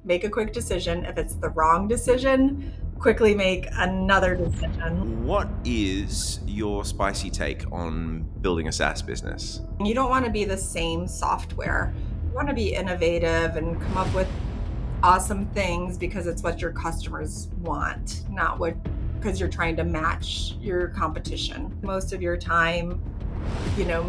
make a quick decision. If it's the wrong decision, quickly make another decision. What is your spicy take on building a SaaS business? You don't want to be the same software. You want to be innovative and come up with awesome things because it's what your customers want, not what because you're trying to match your competition. Most of your time,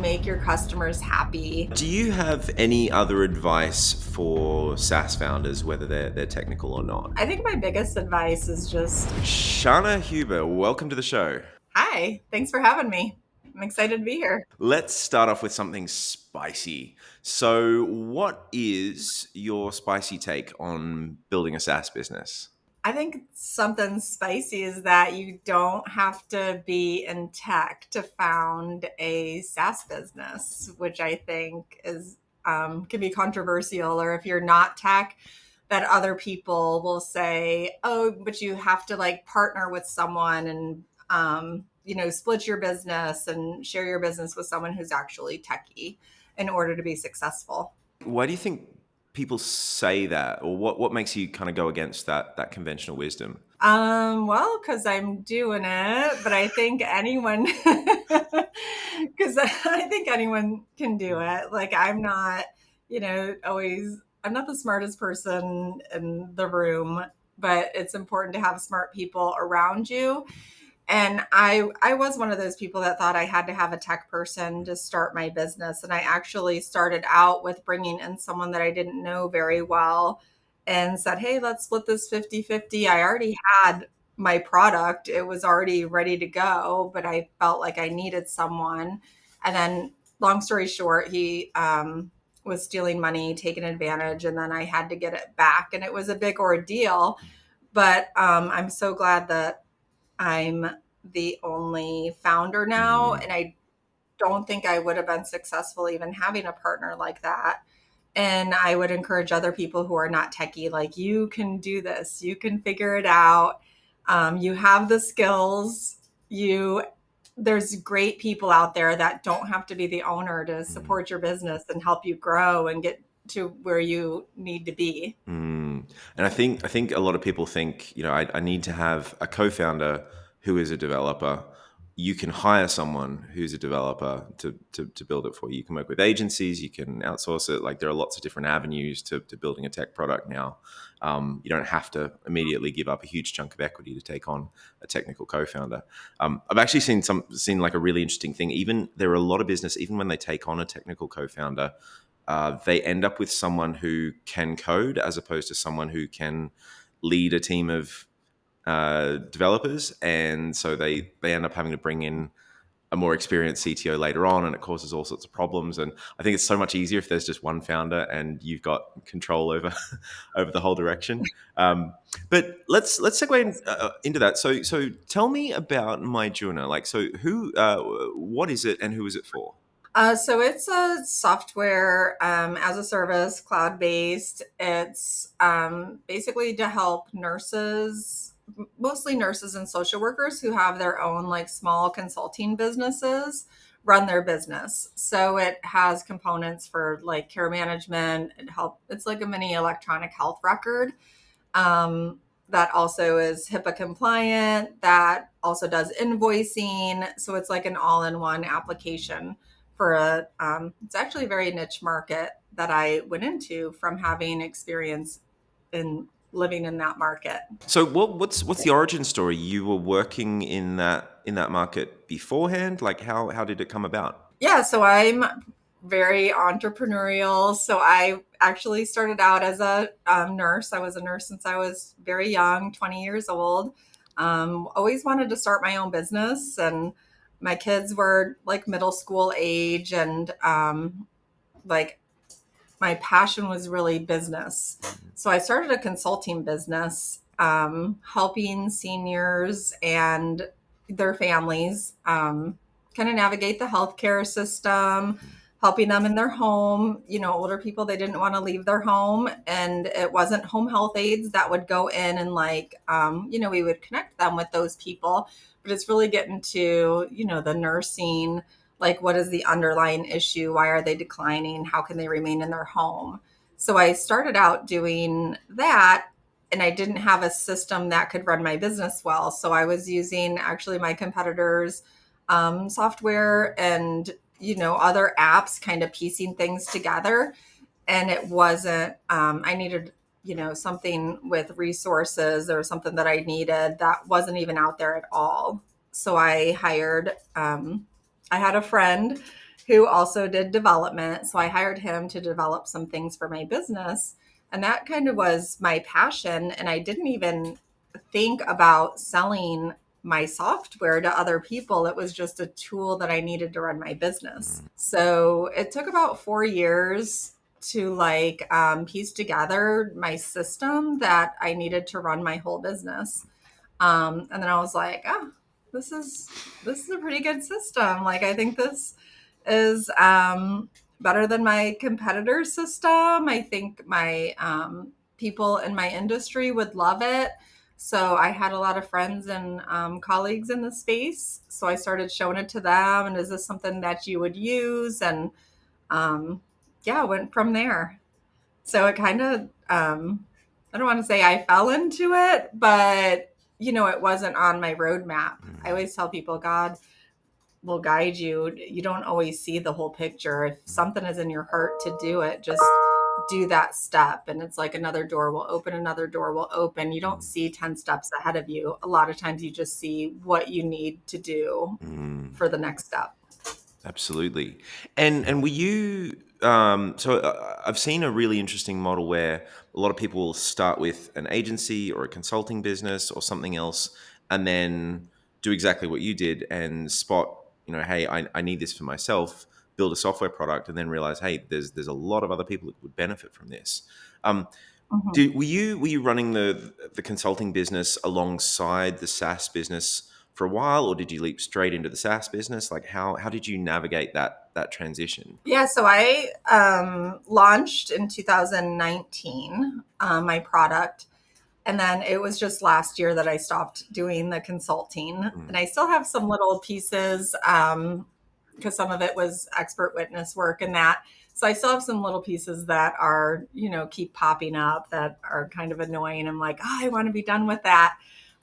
make your customers happy. Do you have any other advice for SaaS founders, whether they're technical or not? I think my biggest advice is just, Shanna Huber, welcome to the show. hi, thanks for having me. I'm excited to be here. Let's start off with something spicy. So, what is your spicy take on building a SaaS business? I think something spicy is that you don't have to be in tech to found a SaaS business, which I think is can be controversial. Or if you're not tech, that other people will say, "Oh, but you have to like partner with someone and split your business and share your business with someone who's actually techie in order to be successful." Why do you think people say that, or what makes you kind of go against that conventional wisdom? Well, because I'm doing it, but I think anyone, because I think anyone can do it. Like, I'm not, I'm not the smartest person in the room, but it's important to have smart people around you. And I was one of those people that thought I had to have a tech person to start my business. And I actually started out with bringing in someone that I didn't know very well and said, "Hey, let's split this 50-50." I already had my product. It was already ready to go, but I felt like I needed someone. And then long story short, he was stealing money, taking advantage, and then I had to get it back. And it was a big ordeal. But I'm so glad that I'm the only founder now, Mm. and I don't think I would have been successful even having a partner like that. And I would encourage other people who are not techie, like, you can do this, you can figure it out. You have the skills. There's great people out there that don't have to be the owner to Mm. support your business and help you grow and get to where you need to be. Mm. And I think a lot of people think, I need to have a co-founder who is a developer. You can hire someone who's a developer to build it for you. You can work with agencies, you can outsource it. Like, there are lots of different avenues to building a tech product now. You don't have to immediately give up a huge chunk of equity to take on a technical co-founder. I've actually seen like a really interesting thing. Even there are a lot of business, even when they take on a technical co-founder, they end up with someone who can code as opposed to someone who can lead a team of developers, and so they end up having to bring in a more experienced CTO later on, and it causes all sorts of problems. And I think it's so much easier if there's just one founder and you've got control over over the whole direction. But let's segue into that. So tell me about MyJunna. Like, so who, what is it, and who is it for? So it's a software as a service, cloud based. It's basically to help nurses, mostly nurses and social workers who have their own like small consulting businesses, run their business. So it has components for like care management. It's like a mini electronic health record that also is HIPAA compliant. That also does invoicing. So it's like an all-in-one application for it's actually a very niche market that I went into from having experience in living in that market. So what's the origin story? You were working in that market beforehand. Like, how did it come about? Yeah, so I'm very entrepreneurial. So I actually started out as a nurse. I was a nurse since I was very young, 20 years old. Always wanted to start my own business, and my kids were like middle school age, and like my passion was really business. So I started a consulting business, helping seniors and their families kind of navigate the healthcare system, helping them in their home. Older people, they didn't want to leave their home, and it wasn't home health aides that would go in and like, we would connect them with those people. But it's really getting to, the nursing, like, what is the underlying issue? Why are they declining? How can they remain in their home? So I started out doing that, and I didn't have a system that could run my business well. So I was using actually my competitors' software and other apps, kind of piecing things together. And it wasn't. I needed something with resources or something that I needed that wasn't even out there at all. So I hired. I had a friend who also did development. So I hired him to develop some things for my business. And that kind of was my passion. And I didn't even think about selling my software to other people. It was just a tool that I needed to run my business. So it took about 4 years to piece together my system that I needed to run my whole business. And then I was like, oh, this is a pretty good system. Like I think this is better than my competitor system. I think my people in my industry would love it. So I had a lot of friends and colleagues in the space. So I started showing it to them. And is this something that you would use? And yeah, went from there. So it kind of, I don't want to say I fell into it, but it wasn't on my roadmap. I always tell people God will guide you. You don't always see the whole picture. If something is in your heart to do it, just do that step. And it's like another door will open, another door will open. You don't see 10 steps ahead of you. A lot of times you just see what you need to do for the next step. Absolutely. And were you so I've seen a really interesting model where a lot of people will start with an agency or a consulting business or something else and then do exactly what you did and spot, hey, I need this for myself, build a software product and then realize, hey, there's a lot of other people that would benefit from this. Um, Mhm. were you running the consulting business alongside the SaaS business for a while, or did you leap straight into the SaaS business? Like how did you navigate that transition? Yeah, so I launched in 2019 my product. And then it was just last year that I stopped doing the consulting. Mm, And I still have some little pieces because some of it was expert witness work and that. So I still have some little pieces that are, keep popping up that are kind of annoying. I'm like, oh, I want to be done with that.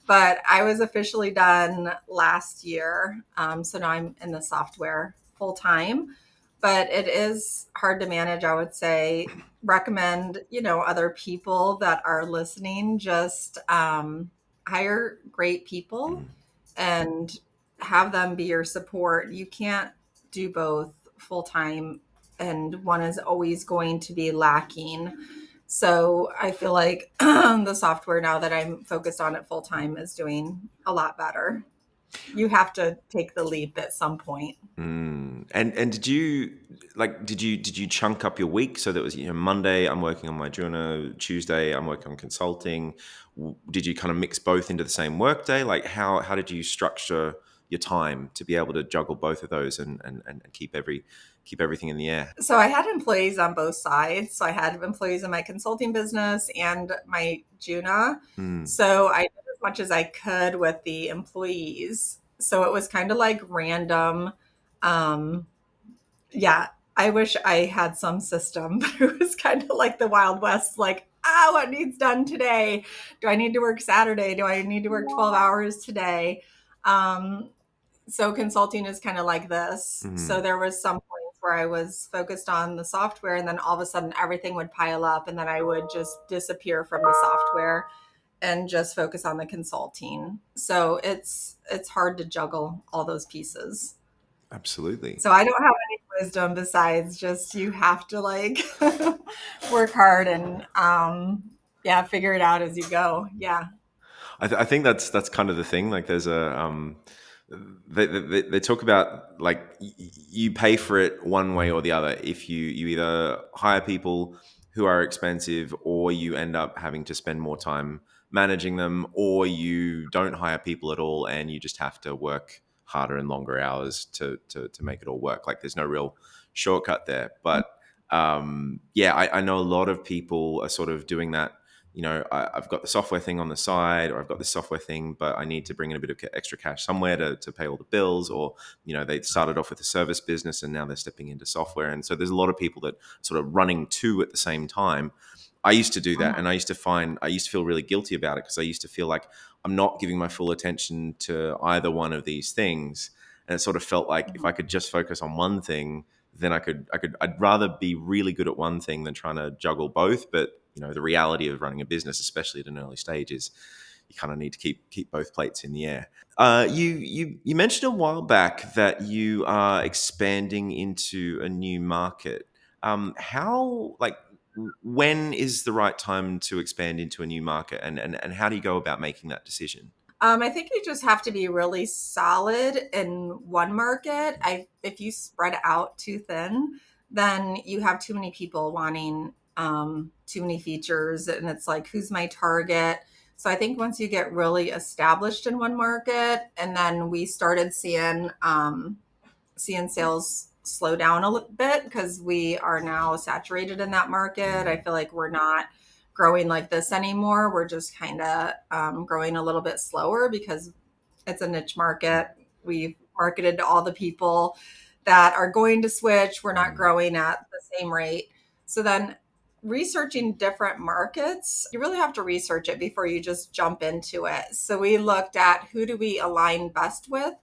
But I was officially done last year. So now I'm in the software full time. But it is hard to manage, I would say. Recommend, other people that are listening, just hire great people mm, and have them be your support. You can't do both full time, and one is always going to be lacking. So I feel like the software now that I'm focused on it full time is doing a lot better. You have to take the leap at some point. mm. And did you chunk up your week so that was Monday I'm working on MyJunna, Tuesday I'm working on consulting? Did you kind of mix both into the same workday? Like how did you structure your time to be able to juggle both of those and keep everything in the air? So I had employees on both sides. So I had employees in my consulting business and my Junna. Mm, So I did as much as I could with the employees. So it was kind of like random. Um, yeah, I wish I had some system, but it was kind of like the Wild West, like, what needs done today? Do I need to work Saturday? Do I need to work 12 hours today? Um, so consulting is kind of like this. So mm. there was some points where I was focused on the software and then all of a sudden everything would pile up and then I would just disappear from the software and just focus on the consulting. So it's hard to juggle all those pieces. Absolutely. So I don't have any wisdom besides just you have to work hard and yeah, figure it out as you go. Yeah. I think that's kind of the thing. Like, there's a they talk about like you pay for it one way or the other. If you either hire people who are expensive, or you end up having to spend more time managing them, or you don't hire people at all and you just have to work harder and longer hours to make it all work. Like, there's no real shortcut there. But yeah, I know a lot of people are sort of doing I've got the software thing on the side, or I've got this software thing, but I need to bring in a bit of extra cash somewhere to pay all the bills, or they started off with a service business and now they're stepping into software, and so there's a lot of people that sort of running two at the same time. I used to do that, and I used to feel really guilty about it because I used to feel like I'm not giving my full attention to either one of these things, and it sort of felt like if I could just focus on one thing, then I'd rather be really good at one thing than trying to juggle both. But the reality of running a business, especially at an early stage, is you kind of need to keep both plates in the air. You mentioned a while back that you are expanding into a new market. How like when is the right time to expand into a new market, and how do you go about making that decision? I think you just have to be really solid in one market. If you spread out too thin, then you have too many people wanting too many features, and it's like, who's my target? So I think once you get really established in one market, and then we started seeing sales slow down a little bit because we are now saturated in that market. I feel like we're not growing like this anymore. We're just kind of growing a little bit slower because it's a niche market. We've marketed to all the people that are going to switch. We're not growing at the same rate. So then researching different markets, you really have to research it before you just jump into it. So we looked at, who do we align best with?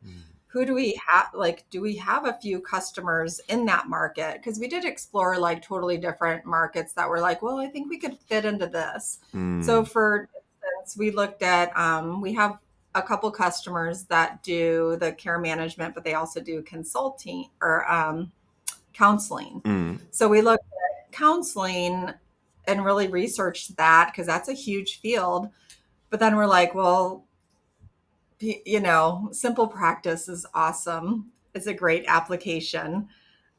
Who do we have? Like, do we have a few customers in that market? Because we did explore like totally different markets that were like, well, I think we could fit into this. So Mm, for instance, we looked at, we have a couple customers that do the care management, but they also do consulting or counseling. mm, So we looked at counseling and really researched that because that's a huge field. But then we're like, well, simple practice is awesome. It's a great application.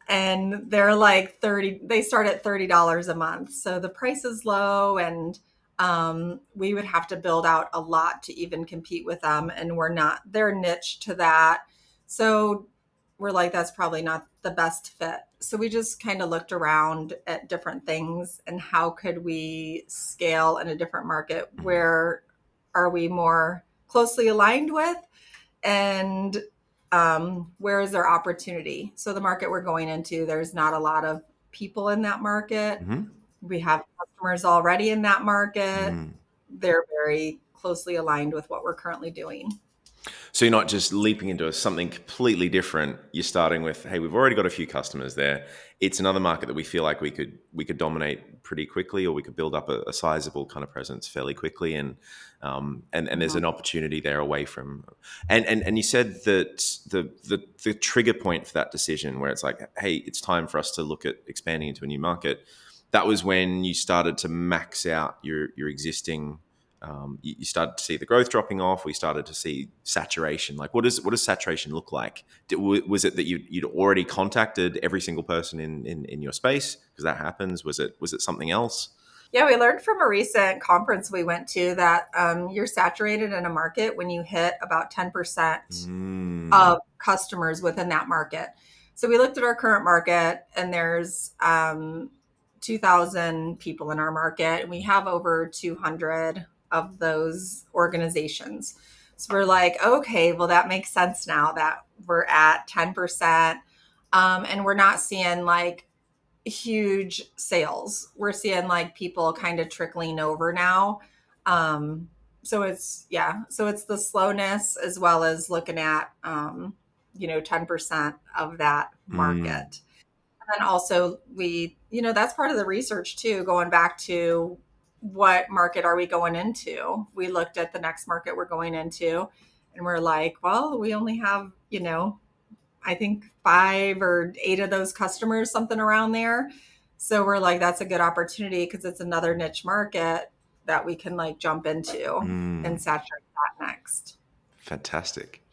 And they're like they start at $30 a month. So the price is low, and we would have to build out a lot to even compete with them. And they're niche to that. So we're like, that's probably not the best fit. So we just kind of looked around at different things and how could we scale in a different market? Where are we more closely aligned with? And where is there opportunity? So the market we're going into, there's not a lot of people in that market. mhm, We have customers already in that market. mm. They're very closely aligned with what we're currently doing. So you're not just leaping into something completely different. You're starting with, hey, we've already got a few customers there. It's another market that we feel like we could dominate pretty quickly, or we could build up a sizable kind of presence fairly quickly, and there's Mhm. an opportunity there away from. And you said that the trigger point for that decision, where it's like, hey, it's time for us to look at expanding into a new market. That was when you started to max out your existing, you started to see the growth dropping off. We started to see saturation. Like, what does saturation look like? Was it that you'd already contacted every single person in your space, because that happens? Was it something else? Yeah, we learned from a recent conference we went to that you're saturated in a market when you hit about 10% Mm, of customers within that market. So we looked at our current market, and there's 2,000 people in our market, and we have over 200 of those organizations. So we're like, okay, well, that makes sense now that we're at 10%, and we're not seeing like huge sales. We're seeing like people kind of trickling over now. Um, so it's the slowness as well as looking at 10% of that mm, market. And then also that's part of the research too, going back to what market are we going into? We looked at the next market we're going into, and we're like, well, we only have, I think 5 or 8 of those customers, something around there. So we're like, that's a good opportunity because it's another niche market that we can like jump into and mm. saturate that next. Fantastic.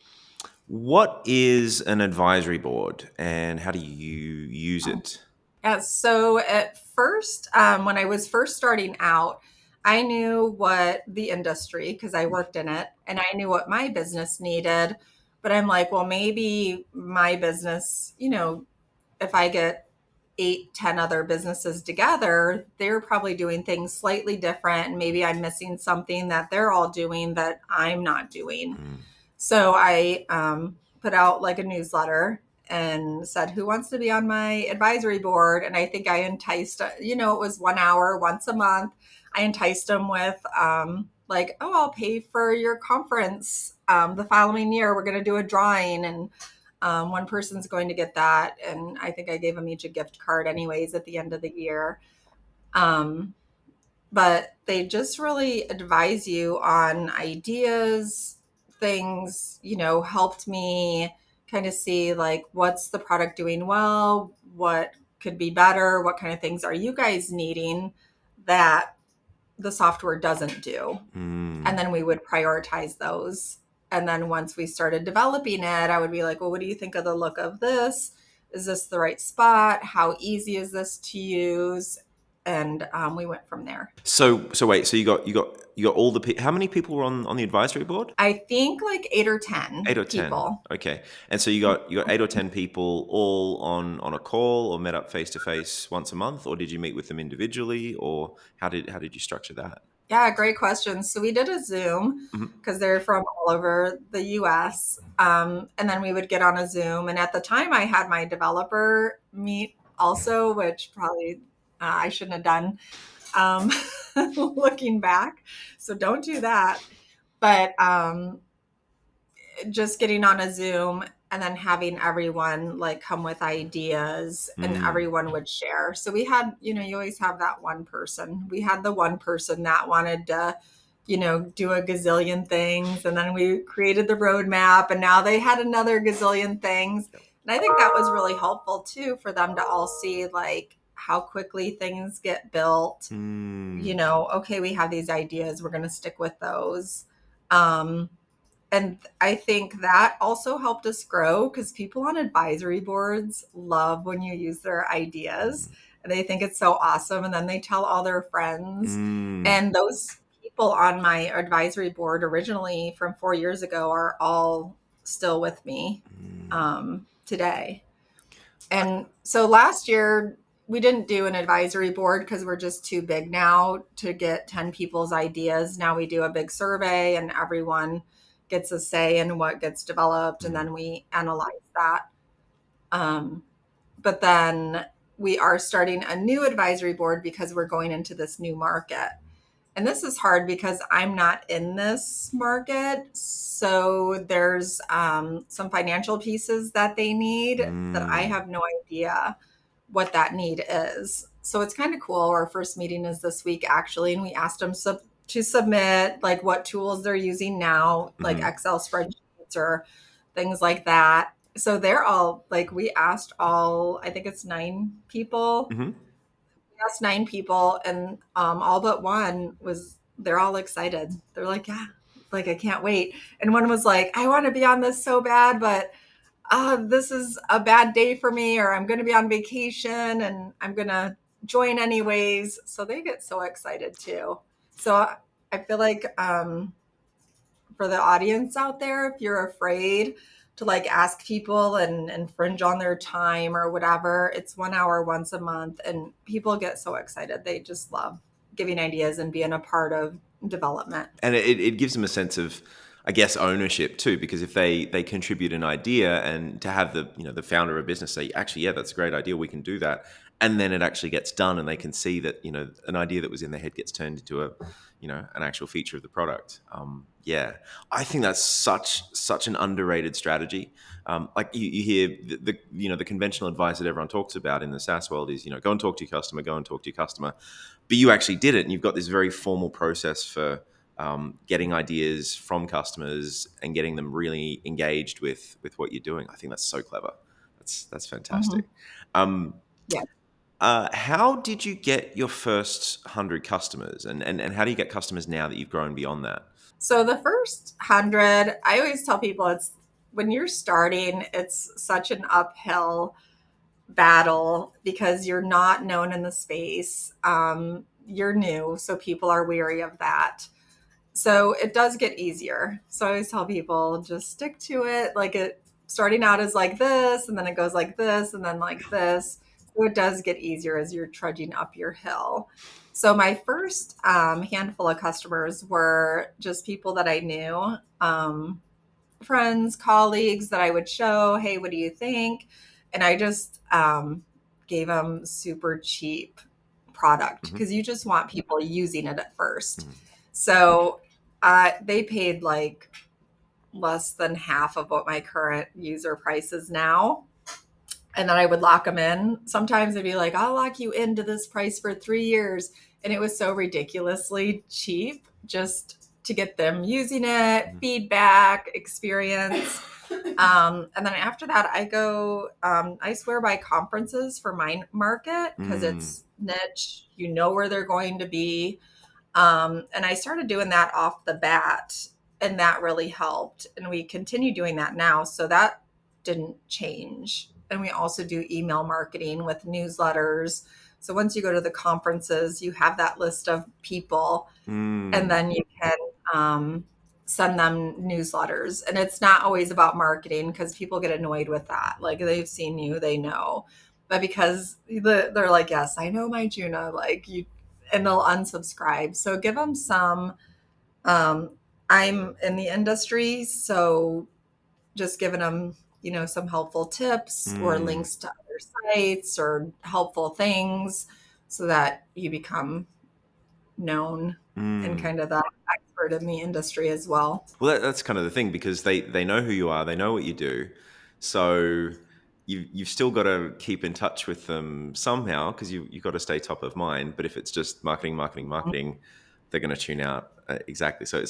What is an advisory board, and how do you use it? Yeah, so at first, when I was first starting out, I knew what the industry, because I worked in it, and I knew what my business needed. But I'm like, well, maybe my business, if I get 8, 10 other businesses together, they're probably doing things slightly different. And maybe I'm missing something that they're all doing that I'm not doing. Mm. So I put out like a newsletter and said, who wants to be on my advisory board? And I think I enticed, it was 1 hour once a month. I enticed them with like, oh, I'll pay for your conference the following year. We're going to do a drawing, and one person's going to get that. And I think I gave them each a gift card anyways at the end of the year. Um, but they just really advise you on ideas, things, helped me kind of see like what's the product doing well, what could be better, what kind of things are you guys needing that the software doesn't do. And Mm. then we would prioritize those. And then once we started developing it, I would be like, well, what do you think of the look of this? Is this the right spot? How easy is this to use? And we went from there. So wait, so you got all the how many people were on the advisory board? I think like 8 or Eight 10 or ten. people. Okay. And so you got 8 or 10 people all on a call or met up face to face once a month, or did you meet with them individually, or how did you structure that? Yeah, great question. So we did a Zoom Mhm. because they're from all over the US. And then we would get on a Zoom. And at the time, I had my developer meet also, which probably I shouldn't have done um, looking back. So don't do that. But just getting on a Zoom and then having everyone like come with ideas and Mm. everyone would share. So we had, you always have that one person. We had the one person that wanted to, do a gazillion things. And then we created the roadmap, and now they had another gazillion things. And I think that was really helpful too for them to all see like how quickly things get built. Mm. Okay, we have these ideas, we're going to stick with those. Um, and I think that also helped us grow because people on advisory boards love when you use their ideas and they think it's so awesome. And then they tell all their friends. Mm. And those people on my advisory board originally from 4 years ago are all still with me Mm. today. And so last year, we didn't do an advisory board because we're just too big now to get 10 people's ideas. Now we do a big survey and everyone gets a say in what gets developed, and Mm. then we analyze that. Um, but then we are starting a new advisory board because we're going into this new market. And this is hard because I'm not in this market. So there's some financial pieces that they need that I Mm. have no idea what that need is. So it's kind of cool. Our first meeting is this week, actually. And we asked them to submit like what tools they're using now, like Mhm. Excel spreadsheets or things like that. So they're all like, we asked all, I think it's 9 people, Mhm. asked 9 people, and all but one was, they're all excited. They're like, yeah, like I can't wait. And one was like, I want to be on this so bad, but this is a bad day for me, or I'm going to be on vacation and I'm going to join anyways. So they get so excited too. So I feel like for the audience out there, if you're afraid to like ask people and infringe on their time or whatever, it's 1 hour once a month, and people get so excited. They just love giving ideas and being a part of development. And it gives them a sense of, I guess, ownership too, because if they contribute an idea, and to have the founder of a business say, actually, yeah, that's a great idea, we can do that, and then it actually gets done, and they can see that an idea that was in their head gets turned into an actual feature of the product. Yeah, I think that's such an underrated strategy. Like you hear the conventional advice that everyone talks about in the SaaS world is go and talk to your customer, go and talk to your customer, but you actually did it, and you've got this very formal process for getting ideas from customers and getting them really engaged with what you're doing. I think that's so clever. That's Hmm. fantastic. Um, Yeah. how did you get your first 100 customers, and how do you get customers now that you've grown beyond that? So the first 100, I always tell people it's when you're starting, it's such an uphill battle because you're not known in the space. You're new, so people are weary of that. So it does get easier. So I always tell people just stick to it. Like it starting out is like this, and then it goes like this, and then like this. So it does get easier as you're trudging up your hill. So my first handful of customers were just people that I knew, friends, colleagues that I would show, hey, what do you think? And I just gave them super cheap product Mm-hmm. because you just want people using it at first. Mm-hmm. So they paid like less than half of what my current user price is now. And then I would lock them in. Sometimes they'd be like, I'll lock you into this price for 3 years. And it was so ridiculously cheap just to get them using it, feedback, experience. And then after that, I swear by conferences for my market because Mm-hmm. it's niche. You know where they're going to be. And I started doing that off the bat, and that really helped. And we continue doing that now. So that didn't change. And we also do email marketing with newsletters. So once you go to the conferences, you have that list of people, and Mm. then you can send them newsletters. And it's not always about marketing because people get annoyed with that. Like they've seen you, they know. But because they're like, yes, I know MyJunna, like you, and they'll unsubscribe. So give them some. Um, I'm in the industry, so just giving them, some helpful tips or Mm. links to other sites or helpful things so that you become known and Mm. kind of that expert in the industry as well. Well, that's kind of the thing because they know who you are, they know what you do, so you've still got to keep in touch with them somehow because you've got to stay top of mind. But if it's just marketing, marketing, marketing, they're going to tune out. Exactly. So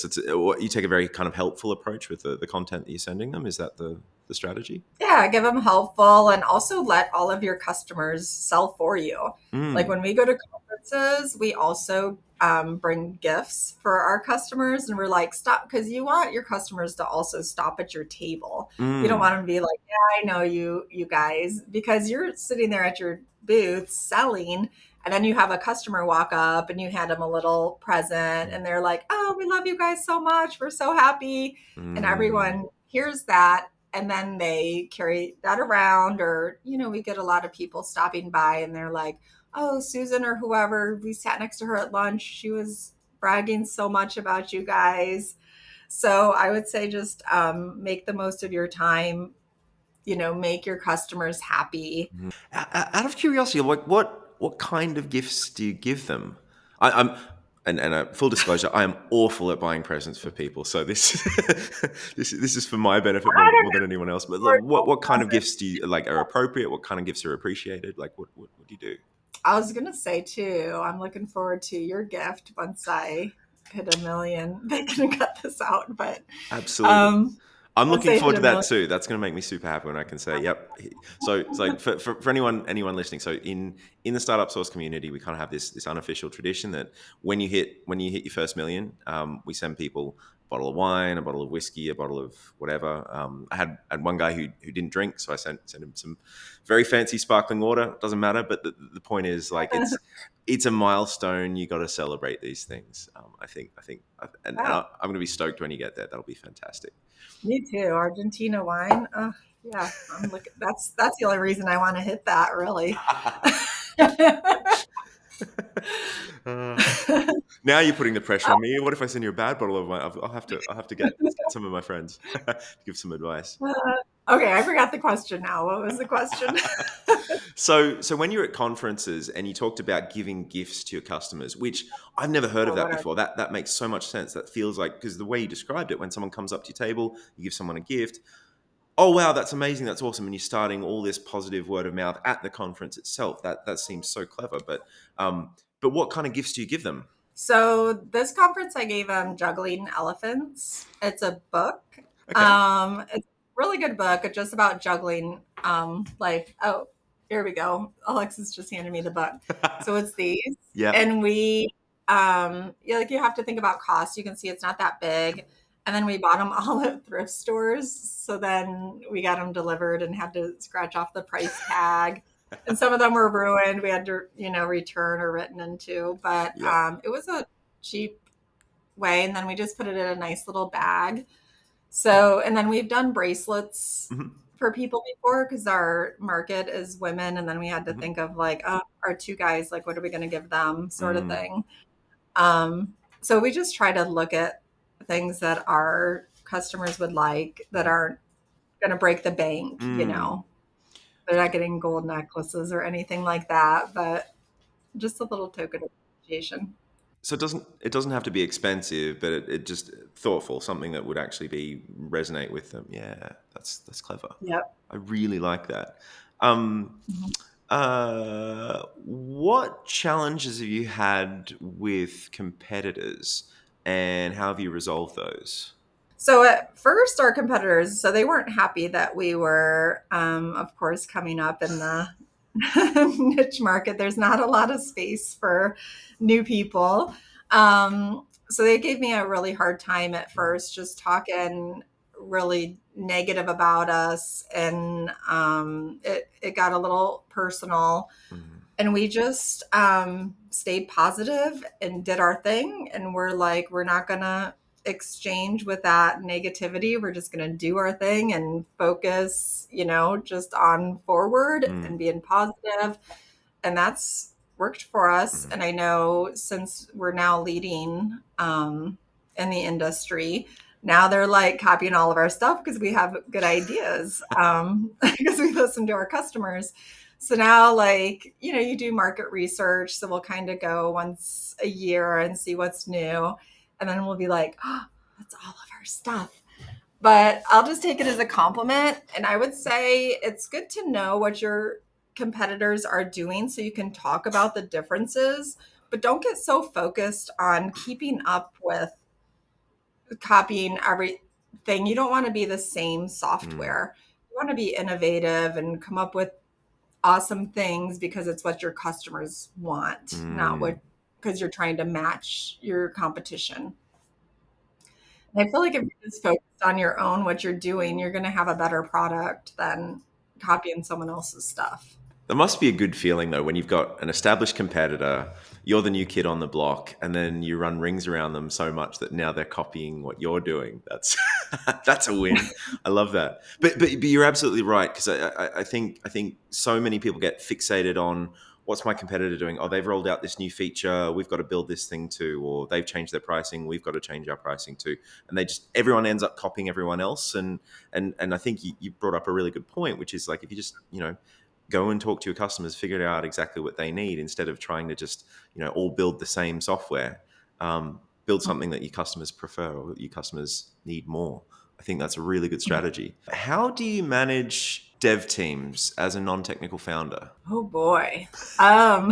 you take a very kind of helpful approach with the content that you're sending them. Is that the strategy? Yeah, give them helpful and also let all of your customers sell for you. Like Mm. when we go to conferences, we also bring gifts for our customers, and we're like, stop, because you want your customers to also stop at your table. You don't Mm. want them to be like, yeah, I know you guys, because you're sitting there at your booth selling, and then you have a customer walk up and you hand them a little present, and they're like, oh, we love you guys so much. We're so happy. And Mm. everyone hears that, and then they carry that around, or we get a lot of people stopping by and they're like, oh, Susan or whoever, we sat next to her at lunch, she was bragging so much about you guys. So I would say just make the most of your time, make your customers happy. Out of curiosity, like what kind of gifts do you give them? I'm and full disclosure, I am awful at buying presents for people. So this this is for my benefit I don't more than anyone else. But look, know. what kind of gifts do you like are appropriate? What kind of gifts are appreciated? Like what do you do? I was gonna say too, I'm looking forward to your gift once I hit a million. They can cut this out, but Absolutely. um I'm once looking I hit forward a to that million. too. That's going to make me super happy when I can say, "Yep." So for anyone listening, so in the startup source community, we kind of have this unofficial tradition that when you hit your first million, we send people a bottle of wine, a bottle of whiskey, a bottle of whatever. I had one guy who didn't drink, so I sent him some very fancy sparkling water. Doesn't matter, but the point is like it's a milestone. You got to celebrate these things. I think, and Yeah, I'm going to be stoked when you get there. That'll be fantastic. me too. Argentina wine. Yeah, I'm looking. That's the only reason I want to hit that. Really. Uh, now you're putting the pressure on me. What if I send you a bad bottle of wine? I'll have to get some of my friends to give some advice. Okay, I forgot the question now. What was the question? So when you're at conferences and you talked about giving gifts to your customers, which I've never heard of Oh, that what are before. That makes so much sense. That feels like because the way you described it, when someone comes up to your table, you give someone a gift. Oh wow, that's amazing, that's awesome, and you're starting all this positive word of mouth at the conference itself. That seems so clever. But what kind of gifts do you give them? So this conference I gave them Juggling Elephants. It's a book. Okay. It's a really good book. It's just about juggling life. Oh, here we go. Alexis just handed me the book. So it's these. Yeah. And we yeah, like you have to think about cost. You can see it's not that big. And then we bought them all at thrift stores. So then we got them delivered and had to scratch off the price tag, and some of them were ruined. We had to, return or written into, but Yeah. it was a cheap way. And then we just put it in a nice little bag. So, and then we've done bracelets. Mhm. for people before because our market is women, and then we had to Mhm. think of like, oh, our two guys, like, what are we going to give them, sort of Mm, thing. So we just try to look at things that our customers would like that mhm, aren't going to break the bank, you mm. know. They're not getting gold necklaces or anything like that, but just a little token of appreciation. So it doesn't have to be expensive, but it just thoughtful, something that would actually be resonate with them. Yeah, that's clever. Yep. I really like that. Um, Mhm. what challenges have you had with competitors, and how have you resolved those? So at first, our competitors, so they weren't happy that we were, of course, coming up in the niche market. There's not a lot of space for new people. So they gave me a really hard time at first, just talking really negative about us, and it got a little personal. Mm, And we just stayed positive and did our thing. And we're like, we're not going to exchange with that negativity. We're just going to do our thing and focus, just on forward and mm, being positive. And that's worked for us. mm, And I know since we're now leading in the industry, now they're like copying all of our stuff because we have good ideas, because we listen to our customers. So now, like, you do market research. So we'll kind of go once a year and see what's new. And then we'll be like, oh, that's all of our stuff. But I'll just take it as a compliment. And I would say it's good to know what your competitors are doing so you can talk about the differences, but don't get so focused on keeping up with copying everything. You don't want to be the same mm, software. You want to be innovative and come up with awesome things because it's what your customers want, not mm. what because you're trying to match your competition. And I feel like if you're just focused on your own, what you're doing, you're going to have a better product than copying someone else's stuff. That must be a good feeling though, when you've got an established competitor, you're the new kid on the block, and then you run rings around them so much that now they're copying what you're doing. That's that's a win. I love that. But you're absolutely right, because I think so many people get fixated on what's my competitor doing. Oh, they've rolled out this new feature. We've got to build this thing too, or they've changed their pricing. We've got to change our pricing too. And everyone ends up copying everyone else. And I think you brought up a really good point, which is like, if you just go and talk to your customers, figure out exactly what they need, instead of trying to just all build the same software. Build something that your customers prefer or that your customers need more. I think that's a really good strategy. How do you manage dev teams as a non-technical founder? Oh boy. Um,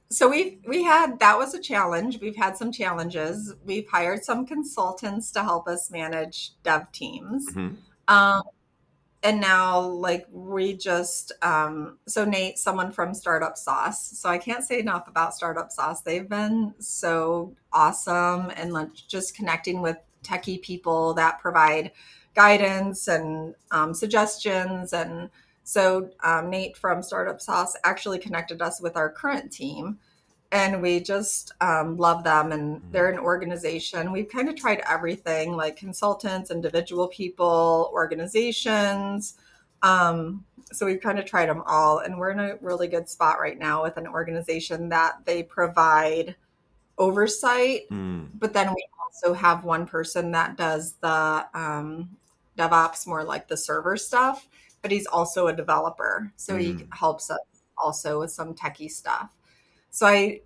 so we had that was a challenge. We've had some challenges. We've hired some consultants to help us manage dev teams. Hmm. Um, and now like we just so Nate, someone from Startup Sauce, so I can't say enough about Startup Sauce. They've been so awesome, and like just connecting with techie people that provide guidance and suggestions. And so Nate from Startup Sauce actually connected us with our current team, and we just love them, and they're an organization. We've kind of tried everything, like consultants, individual people, organizations. So we've kind of tried them all, and we're in a really good spot right now with an organization that they provide oversight, Mm, but then we also have one person that does the DevOps, more like the server stuff, but he's also a developer, so he mm, helps us also with some techie stuff. So I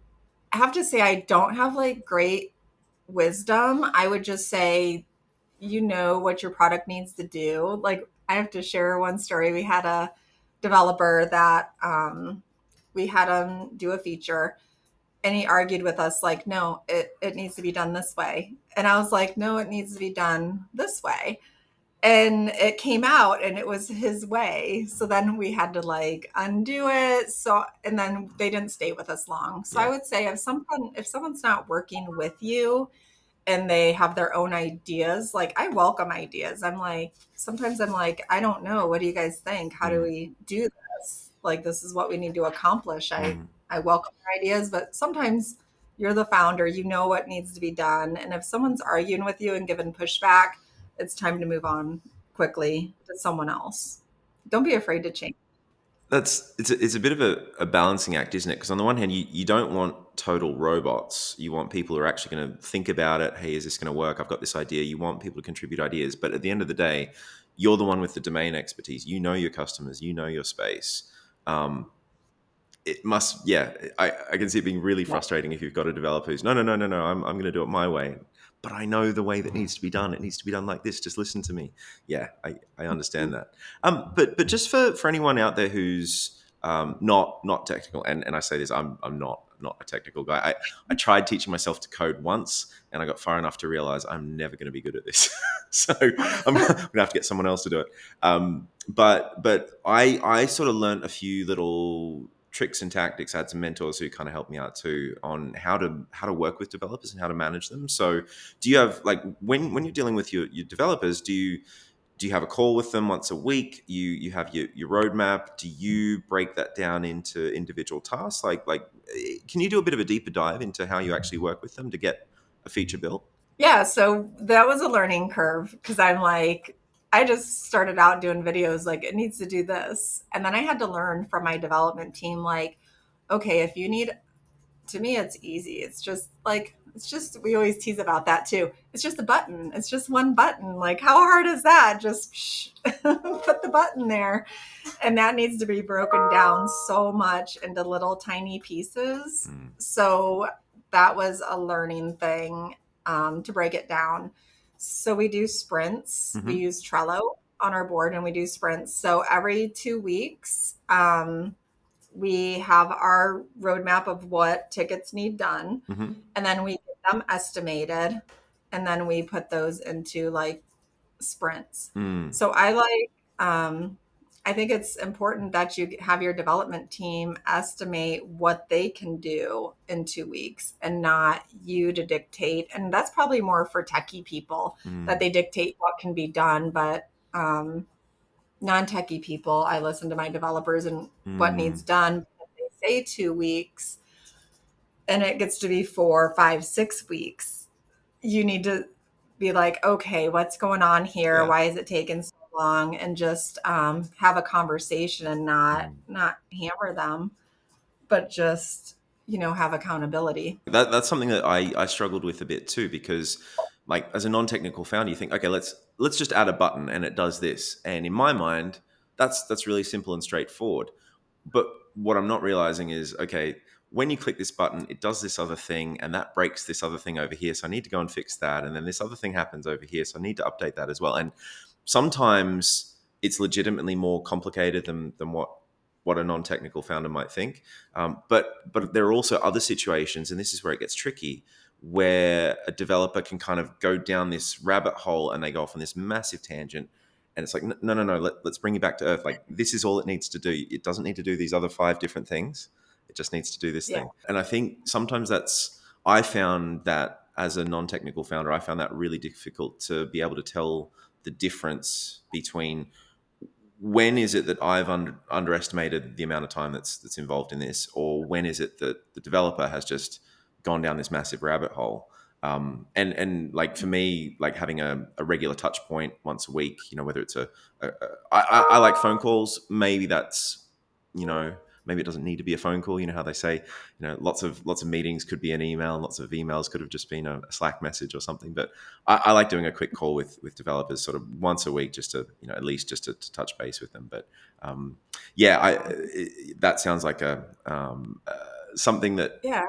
have to say I don't have like great wisdom. I would just say what your product needs to do. Like I have to share one story. We had a developer that we had him do a feature, and he argued with us like, no, it needs to be done this way. And I was like, no, it needs to be done this way. And it came out and it was his way. So then we had to like undo it. So and then they didn't stay with us long. So I yeah. would say if someone's not working with you and they have their own ideas, like I welcome ideas. Sometimes I'm like, I don't know. What do you guys think? How do Mm, we do this? Like this is what we need to accomplish. I mm, I welcome your ideas, but sometimes you're the founder, you know what needs to be done. And if someone's arguing with you and giving pushback, it's time to move on quickly to someone else. Don't be afraid to change. It's a bit of a balancing act, isn't it? Because on the one hand, you don't want total robots. You want people who are actually going to think about it. Hey, is this going to work? I've got this idea. You want people to contribute ideas, but at the end of the day, you're the one with the domain expertise. You know your customers. You know your space. Um, it must, yeah, I can see it being really Yeah. frustrating if you've got a developer who's no, I'm going to do it my way, but I know the way that needs to be done. It needs to be done like this. Just listen to me. Yeah, I understand that. But just for anyone out there who's not technical, and I say this, I'm not a technical guy. I tried teaching myself to code once, and I got far enough to realize I'm never going to be good at this. So I'm gonna have to get someone else to do it. But I sort of learned a few little tricks and tactics. I had some mentors who kind of helped me out too on how to work with developers and how to manage them. So do you have, like, when you're dealing with your developers, do you have a call with them once a week? You have your roadmap. Do you break that down into individual tasks? Can you do a bit of a deeper dive into how you actually work with them to get a feature built? Yeah, so that was a learning curve because I'm like, I just started out doing videos like it needs to do this. And then I had to learn from my development team, like, okay, if you need, to me, it's easy. It's just like, it's just, we always tease about that too. It's just a button. It's just one button. Like, how hard is that? Just put the button there. And that needs to be broken down so much into little tiny pieces. Mm. So that was a learning thing, to break it down. So we do sprints. We Hmm. use Trello on our board and we do sprints. So every 2 weeks, we have our roadmap of what tickets need done, Hmm. and then we get them estimated, and then we put those into like sprints. Mm. So I think it's important that you have your development team estimate what they can do in 2 weeks and not you to dictate. And that's probably more for techie people that Mm. they dictate what can be done. But non-techie people, I listen to my developers and what needs Mm. done. If they say 2 weeks and it gets to be 4, 5, 6 weeks, you need to be like, okay, what's going on here? Yeah. Why is it taking so long? And just have a conversation and Mm. not hammer them, but just have accountability. That's something that I struggled with a bit too, because like as a non-technical founder, you think, okay, let's just add a button and it does this. And in my mind, that's really simple and straightforward. But what I'm not realizing is, okay, when you click this button, it does this other thing, and that breaks this other thing over here. So I need to go and fix that. And then this other thing happens over here. So I need to update that as well. And sometimes it's legitimately more complicated than what a non-technical founder might think. But there are also other situations, and this is where it gets tricky, where a developer can kind of go down this rabbit hole and they go off on this massive tangent. And it's like, no, let's bring you back to earth. Like, this is all it needs to do. It doesn't need to do these other five different things. It just needs to do this Yeah. thing. And I think sometimes I found that as a non-technical founder, I found that really difficult to be able to tell the difference between when is it that I've underestimated the amount of time that's involved in this, or when is it that the developer has just gone down this massive rabbit hole? And like for me, like having a regular touch point once a week, whether it's I like phone calls. Maybe that's, maybe it doesn't need to be a phone call. You know how they say, lots of meetings could be an email, and lots of emails could have just been a Slack message or something. But I like doing a quick call with developers sort of once a week, just to, at least just to touch base with them. But yeah, that sounds like something that Yeah.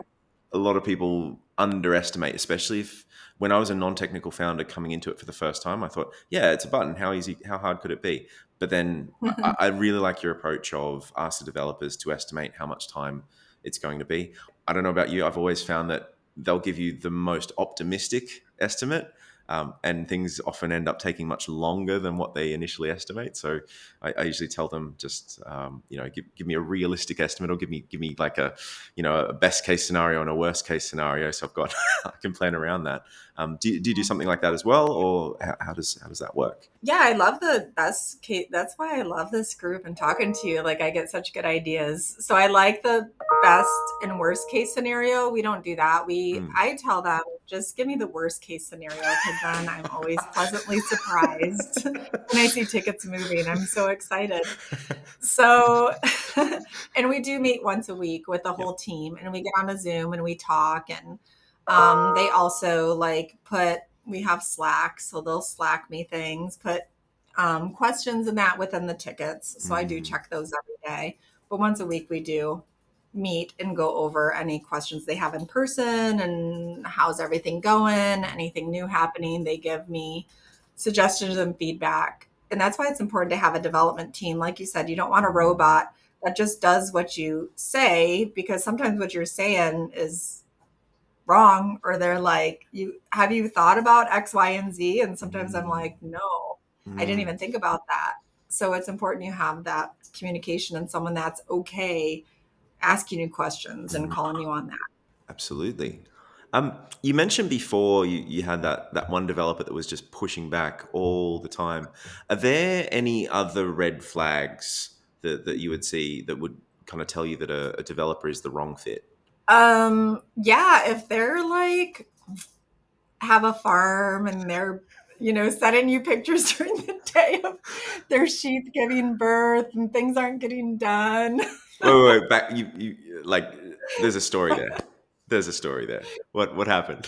a lot of people underestimate, especially if, when I was a non-technical founder coming into it for the first time, I thought, yeah, it's a button. How hard could it be? But then I really like your approach of ask the developers to estimate how much time it's going to be. I don't know about you. I've always found that they'll give you the most optimistic estimate, and things often end up taking much longer than what they initially estimate. So I usually tell them, just give me a realistic estimate, or give me like a best case scenario and a worst case scenario, so I've got I can plan around that. Do you do something like that as well, or how does that work? Yeah, I love the best case. That's why I love this group and talking to you. Like, I get such good ideas. So I like the best and worst case scenario. We don't do that. Mm. I tell them, just give me the worst case scenario, because then I'm always pleasantly surprised when I see tickets moving. I'm so excited. So, and we do meet once a week with the Yep. whole team, and we get on a Zoom and we talk. And they also like we have Slack, so they'll Slack me things, put questions and that within the tickets. So I do Mm, check those every day. But once a week, we do meet and go over any questions they have in person and how's everything going, anything new happening. They give me suggestions and feedback. And that's why it's important to have a development team. Like you said, you don't want a robot that just does what you say, because sometimes what you're saying is wrong, or they're like, you have you thought about X, Y, and Z? And sometimes I'm mm, like, no, I didn't mm, even think about that. So it's important you have that communication and someone that's okay asking you questions and mm. calling you on that. Absolutely. You mentioned before you had that one developer that was just pushing back all the time. Are there any other red flags that you would see that would kind of tell you that a developer is the wrong fit? Yeah, if they're like have a farm and they're, sending you pictures during the day of their sheep giving birth and things aren't getting done. Wait. Back. Like. There's a story there. There's a story there. What happened?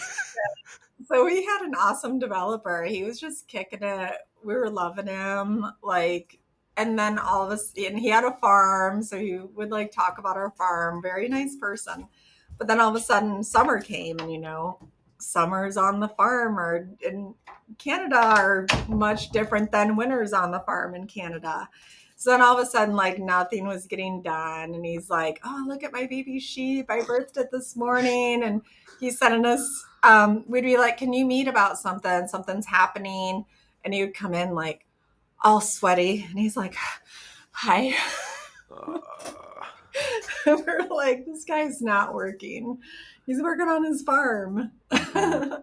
So we had an awesome developer. He was just kicking it. We were loving him. Like, and then all of us, and he had a farm. So he would like talk about our farm. Very nice person. But then all of a sudden summer came, and summers on the farm or in Canada are much different than winters on the farm in Canada. So then all of a sudden, like nothing was getting done. And he's like, oh, look at my baby sheep. I birthed it this morning. And he's sending us, we'd be like, can you meet about something? Something's happening. And he would come in like all sweaty. And he's like, hi. Uh, We're like, this guy's not working. He's working on his farm. mhm,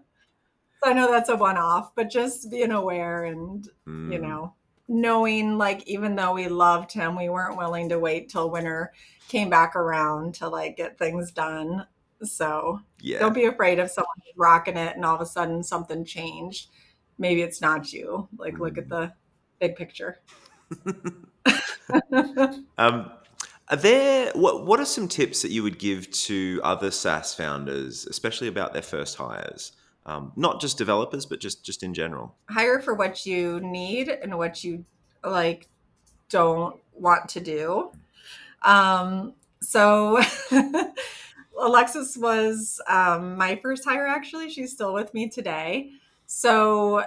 So I know that's a one off, but just being aware and, you mm, know, knowing like even though we loved him, we weren't willing to wait till winter came back around to like get things done. So yeah. don't be afraid if someone's rocking it and all of a sudden something changed. Maybe it's not you. Like look at Mm. the big picture. Um, are there what are some tips that you would give to other SaaS founders, especially about their first hires? Not just developers, but just in general. Hire for what you need and what you like don't want to do. So Alexis was my first hire, actually. She's still with me today. So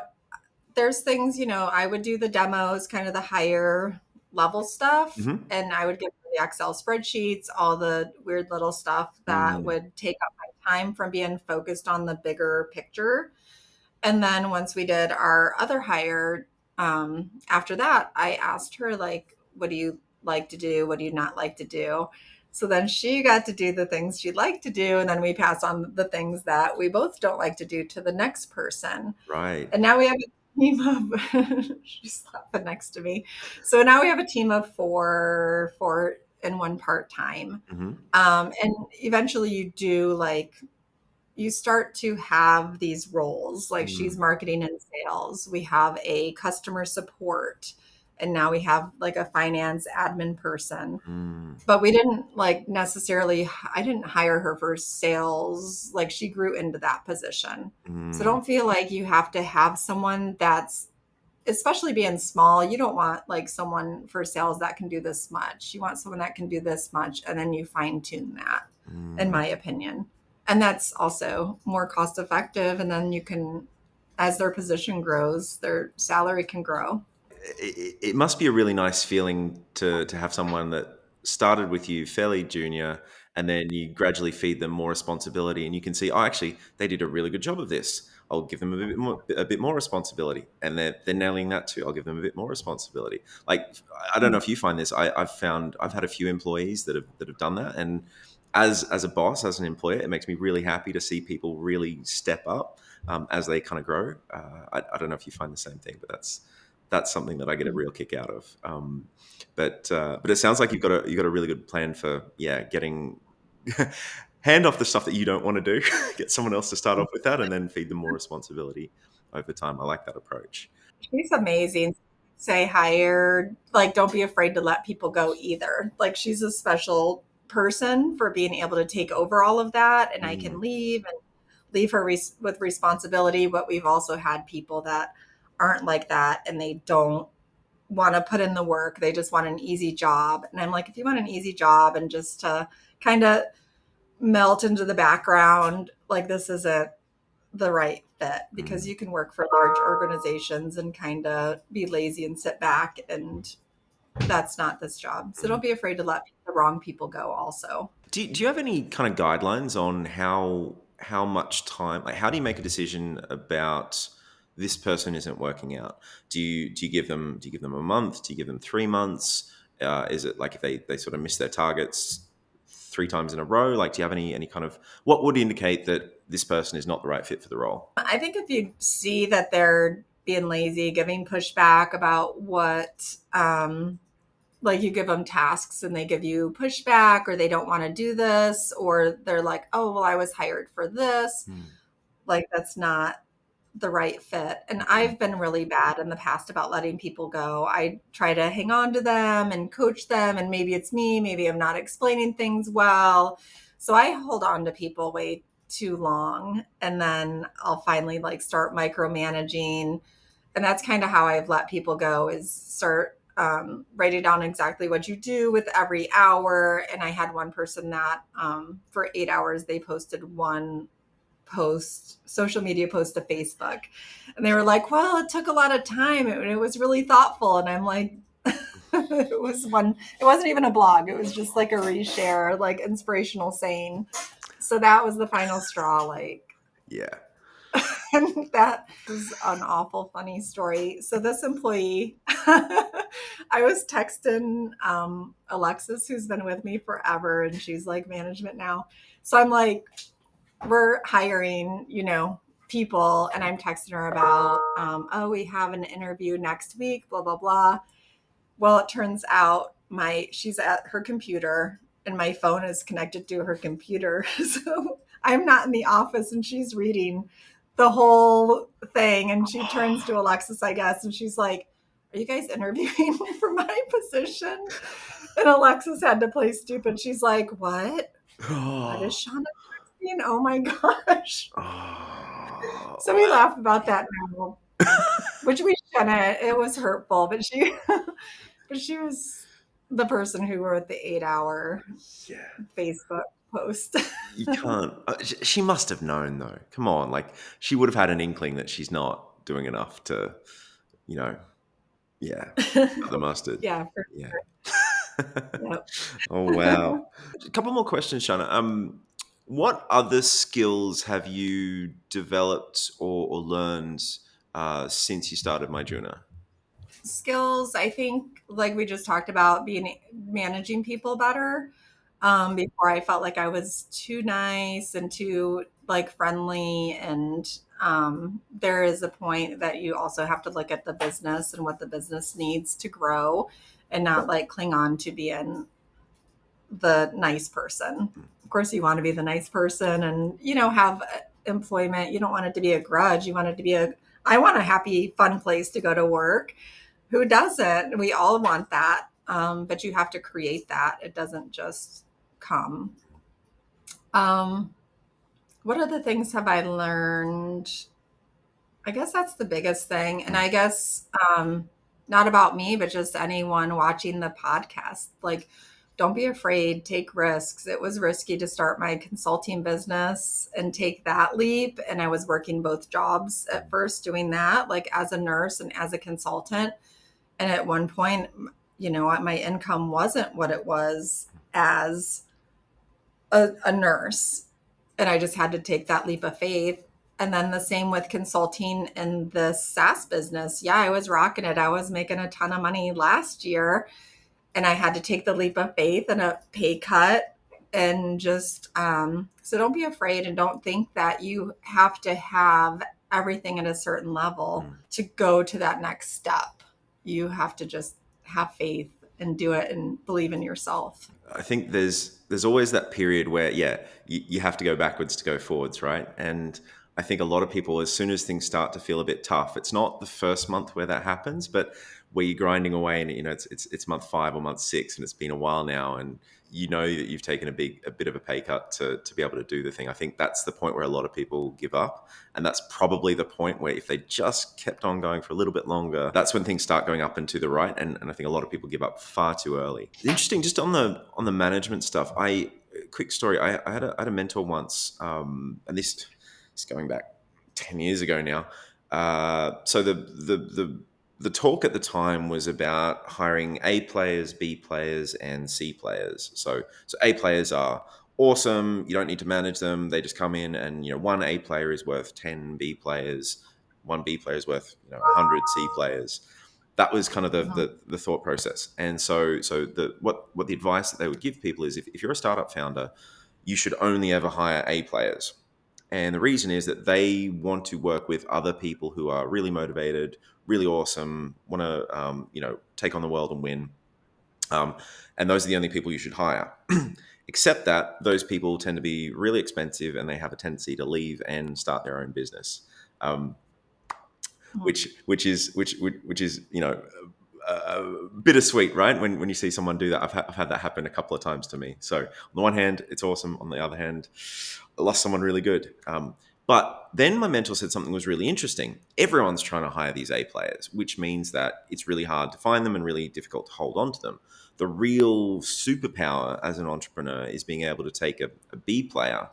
there's things, I would do the demos, kind of the higher level stuff, Hmm. and I would get the Excel spreadsheets, all the weird little stuff that Mm, would take up my time from being focused on the bigger picture. And then once we did our other hire, after that, I asked her, like, what do you like to do? What do you not like to do? So then she got to do the things she'd like to do. And then we pass on the things that we both don't like to do to the next person. right. And now we have a team of, she's laughing next to me. So now we have a team of four and one part time. Hmm. And eventually you do like you start to have these roles like she's Mm, marketing and sales, we have a customer support, and now we have like a finance admin person. mm, But we didn't like necessarily, I didn't hire her for sales, like she grew into that position. So mm, don't feel like you have to have someone that's, especially being small, you don't want like someone for sales that can do this much. You want someone that can do this much, and then you fine tune that, in mm. my opinion. And that's also more cost effective. And then you can, as their position grows, their salary can grow. It must be a really nice feeling to have someone that started with you fairly junior, and then you gradually feed them more responsibility, and you can see, oh, actually, they did a really good job of this. I'll give them a bit more responsibility, and they're nailing that too. I'll give them a bit more responsibility. Like, I don't know if you find this. I've found I've had a few employees that have done that, and as a boss, as an employer, it makes me really happy to see people really step up as they kind of grow. I don't know if you find the same thing, but that's something that I get a real kick out of. But it sounds like you've got a really good plan for getting hand off the stuff that you don't want to do, get someone else to start off with that, and then feed them more responsibility over time. I like that approach. She's amazing. Say hire, like, don't be afraid to let people go either. Like, she's a special person for being able to take over all of that, and I Mm, can leave and leave her with responsibility. But we've also had people that aren't like that, and they don't want to put in the work. They just want an easy job. And I'm like, if you want an easy job and just to kind of melt into the background, like, this isn't the right fit, because mm, you can work for large organizations and kind of be lazy and sit back, and that's not this job. So mm. don't be afraid to let the wrong people go also. Do you have any kind of guidelines on how much time, like how do you make a decision about this person isn't working out? Do you give them a month? Do you give them 3 months? Is it like if they sort of miss their targets three times in a row? Like, do you have any kind of what would indicate that this person is not the right fit for the role? I think if you see that they're being lazy, giving pushback about what, like, you give them tasks and they give you pushback, or they don't want to do this, or they're like, oh, well, I was hired for this. Mm, Like, that's not the right fit. And mm, I've been really bad in the past about letting people go. I try to hang on to them and coach them, and maybe it's me, maybe I'm not explaining things well. So I hold on to people way too long, and then I'll finally like start micromanaging. And that's kind of how I've let people go, is start writing down exactly what you do with every hour. And I had one person that for 8 hours, they posted one social media post to Facebook. And they were like, well, it took a lot of time. It was really thoughtful. And I'm like, it wasn't even a blog. It was just like a reshare, like inspirational saying. So that was the final straw. Like, yeah. and that was an awful funny story. So this employee, I was texting Alexis, who's been with me forever, and she's like management now. So I'm like, we're hiring, people, and I'm texting her about, oh, we have an interview next week, blah, blah, blah. Well, it turns out she's at her computer and my phone is connected to her computer. So I'm not in the office and she's reading the whole thing. And she turns to Alexis, I guess, and she's like, are you guys interviewing for my position? And Alexis had to play stupid. She's like, what is Oh, Shanna texting? Oh my gosh. oh, So we laugh about that now, which we shouldn't. It was hurtful, but but she was the person who wrote the 8 hour yeah. Facebook post. You can't. She must have known, though. Come on, like she would have had an inkling that she's not doing enough to, you know, yeah, got the mustard. Yeah, for Yeah. sure. Yep. Oh wow. A couple more questions, Shanna. What other skills have you developed or learned since you started MyJunna? Skills, I think, like we just talked about, being managing people better. Before, I felt like I was too nice and too like friendly, and there is a point that you also have to look at the business and what the business needs to grow, and not like cling on to being the nice person. Of course, you want to be the nice person and, have employment. You don't want it to be a grudge. You want it to be I want a happy, fun place to go to work. Who doesn't? We all want that. But you have to create that. It doesn't just come. Um, what other things have I learned? I guess that's the biggest thing. And I guess not about me, but just anyone watching the podcast. Like, don't be afraid, take risks. It was risky to start my consulting business and take that leap. And I was working both jobs at first doing that, like as a nurse and as a consultant. And at one point, my income wasn't what it was as a nurse, and I just had to take that leap of faith. And then the same with consulting in the SaaS business. Yeah, I was rocking it. I was making a ton of money last year, and I had to take the leap of faith and a pay cut. And just, so don't be afraid, and don't think that you have to have everything at a certain level Mm. to go to that next step. You have to just have faith and do it and believe in yourself. I think there's always that period where you have to go backwards to go forwards, right? And I think a lot of people, as soon as things start to feel a bit tough, it's not the first month where that happens, but where you're grinding away and it's month 5 or month 6 and it's been a while now, and you know that you've taken a bit of a pay cut to be able to do the thing. I think that's the point where a lot of people give up, and that's probably the point where if they just kept on going for a little bit longer, that's when things start going up and to the right. And I think a lot of people give up far too early. Interesting, just on the management stuff. Quick story. I had a mentor once, and this is going back 10 years ago now. So the talk at the time was about hiring A players, B players, and C players. So A players are awesome. You don't need to manage them. They just come in, and one A player is worth 10 B players. One B player is worth 100 C players. That was kind of Mhm. the thought process. And so what the advice that they would give people is, if you're a startup founder, you should only ever hire A players. And the reason is that they want to work with other people who are really motivated, really awesome, want to take on the world and win. Um, and those are the only people you should hire. Except that those people tend to be really expensive, and they have a tendency to leave and start their own business. Um, Mhm. which is bittersweet, right? When you see someone do that, I've had that happen a couple of times to me. So on the one hand, it's awesome. On the other hand, I lost someone really good. But then my mentor said something was really interesting. Everyone's trying to hire these A players, which means that it's really hard to find them and really difficult to hold on to them. The real superpower as an entrepreneur is being able to take a B player